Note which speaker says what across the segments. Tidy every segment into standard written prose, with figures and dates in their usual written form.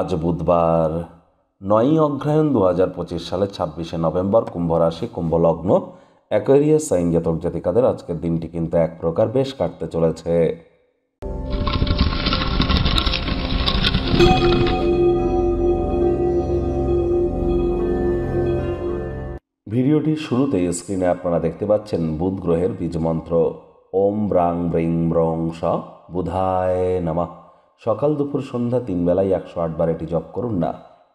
Speaker 1: আজ বুধবার 9ই অগ্রহায়ণ 2025 সালে 26শে নভেম্বর, কুম্ভ রাশি, কুম্ভ লগ্ন, অ্যাকোয়ারিয়াস সাইন জাতক জাতিকাদের আজকের দিনটি কিন্তু এক প্রকার বেশ কাটতে চলেছে। ভিডিওটির শুরুতেই স্ক্রিনে আপনারা দেখতে পাচ্ছেন বুধ গ্রহের বীজমন্ত্র ওম ব্রাং ব্রিং ব্রং স বুধায় নমঃ। সকাল দুপুর সন্ধ্যা 3 বেলায় 108 বার এটি জপ করুন না,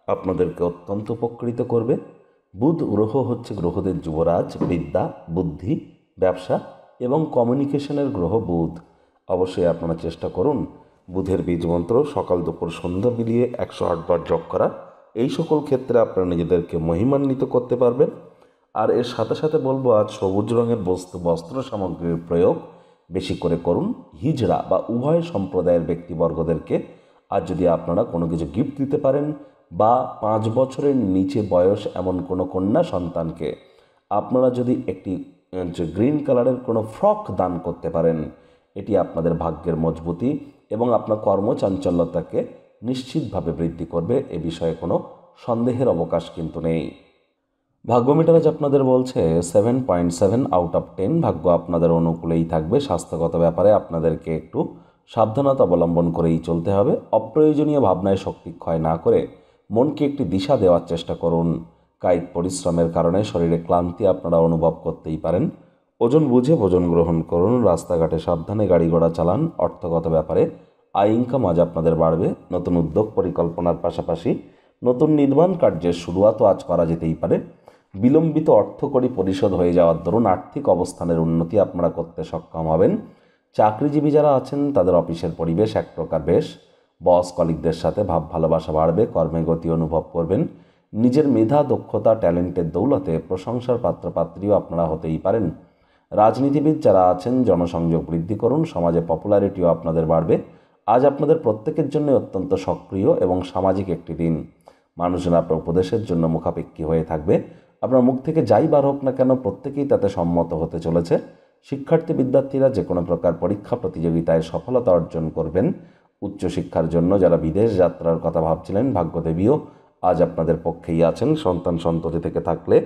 Speaker 1: আপনাদেরকে অত্যন্ত উপকৃত করবে। বুধ গ্রহ হচ্ছে গ্রহদের যুবরাজ, বিদ্যা, বুদ্ধি, ব্যবসা এবং কমিউনিকেশনের গ্রহ বুধ। অবশ্যই আপনারা চেষ্টা করুন বুধের বীজমন্ত্র সকাল দুপুর সন্ধ্যা মিলিয়ে 108 বার জপ করা। এই সকল ক্ষেত্রে আপনারা নিজেদেরকে মহিমান্বিত করতে পারবেন। আর এর সাথে সাথে বলবো, আজ সবুজ রঙের বস্ত্র সামগ্রীর প্রয়োগ বেশি করে করুন। হিজড়া বা উভয় সম্প্রদায়ের ব্যক্তিবর্গদেরকে আজ যদি আপনারা কোনো কিছু গিফট দিতে পারেন, বা 5 বছরের নিচে বয়স এমন কোনো কন্যা সন্তানকে আপনারা যদি একটি গ্রিন কালারের কোনো ফ্রক দান করতে পারেন, এটি আপনাদের ভাগ্যের মজবুতি এবং আপনার কর্মচাঞ্চল্যতাকে নিশ্চিতভাবে বৃদ্ধি করবে। এ বিষয়ে কোনো সন্দেহের অবকাশ কিন্তু নেই। ভাগ্যমিটার আজ আপনাদের বলছে 7.7 আউট অফ 10। ভাগ্য আপনাদের অনুকূলেই থাকবে। স্বাস্থ্যগত ব্যাপারে আপনাদেরকে একটু সাবধানতা অবলম্বন করেই চলতে হবে। অপ্রয়োজনীয় ভাবনায় শক্তি ক্ষয় না করে মনকে একটি দিশা দেওয়ার চেষ্টা করুন। কায়িক পরিশ্রমের কারণে শরীরে ক্লান্তি আপনারা অনুভব করতেই পারেন। ওজন বুঝে ভোজন গ্রহণ করুন। রাস্তাঘাটে সাবধানে গাড়ি ঘোড়া চালান। অর্থগত ব্যাপারে আয় ইনকাম আজ আপনাদের বাড়বে। নতুন উদ্যোগ পরিকল্পনার পাশাপাশি নতুন নির্মাণ কার্যের শুরুয়াতও আজ করা যেতেই পারে। বিলম্বিত অর্থকড়ি পরিশোধ হয়ে যাওয়ার দরুন আর্থিক অবস্থানের উন্নতি আপনারা করতে সক্ষম হবেন। চাকরিজীবী যারা আছেন তাদের অফিসের পরিবেশ এক প্রকার বেশ। বস কলিগদের সাথে ভাব ভালোবাসা বাড়বে। কর্মে গতি অনুভব করবেন। নিজের মেধা, দক্ষতা, ট্যালেন্টের দৌলতে প্রশংসার পাত্রপাত্রীও আপনারা হতেই পারেন। রাজনীতিবিদ যারা আছেন জনসংযোগ বৃদ্ধি করুন। সমাজে পপুলারিটিও আপনাদের বাড়বে। আজ আপনাদের প্রত্যেকের জন্য অত্যন্ত সক্রিয় এবং সামাজিক একটি দিন। মানুষজন আপনার উপদেশের জন্য মুখাপেক্ষী হয়ে থাকবে। আপনার মুখ থেকে যাই বার হোক না কেন, প্রত্যেকেই তাতে সম্মত হতে চলেছে। শিক্ষার্থী বিদ্যার্থীরা যে কোনো প্রকার পরীক্ষা প্রতিযোগিতায় সফলতা অর্জন করবেন। উচ্চশিক্ষার জন্য যারা বিদেশ যাত্রার কথা ভাবছিলেন, ভাগ্যদেবীও আজ আপনাদের পক্ষেই আছেন। সন্তান সন্ততি থেকে থাকলে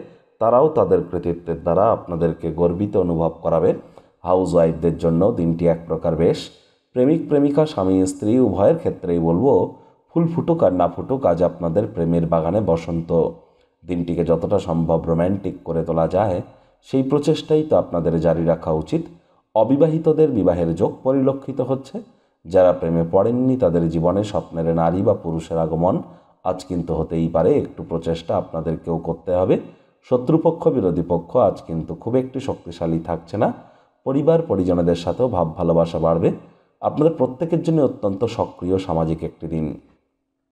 Speaker 1: তারাও তাদের কৃতিত্বের দ্বারা আপনাদেরকে গর্বিত অনুভব করাবে। হাউস ওয়াইফদের জন্য দিনটি এক প্রকার বেশ। প্রেমিক প্রেমিকা, স্বামী স্ত্রী উভয়ের ক্ষেত্রেই বলবো, ফুল ফুটুক আর না ফুটুক, আজ আপনাদের প্রেমের বাগানে বসন্ত। দিনটিকে যতটা সম্ভব রোম্যান্টিক করে তোলা যায় সেই প্রচেষ্টাই তো আপনাদের জারি রাখা উচিত। অবিবাহিতদের বিবাহের যোগ পরিলক্ষিত হচ্ছে। যারা প্রেমে পড়েননি তাদের জীবনে স্বপ্নের নারী বা পুরুষের আগমন আজ কিন্তু হতেই পারে। একটু প্রচেষ্টা আপনাদেরকেও করতে হবে। শত্রুপক্ষ, বিরোধী পক্ষ আজ কিন্তু খুব একটি শক্তিশালী থাকছে না। পরিবার পরিজনদের সাথেও ভাব ভালোবাসা বাড়বে। আপনাদের প্রত্যেকের জন্য অত্যন্ত সক্রিয় সামাজিক একটি দিন।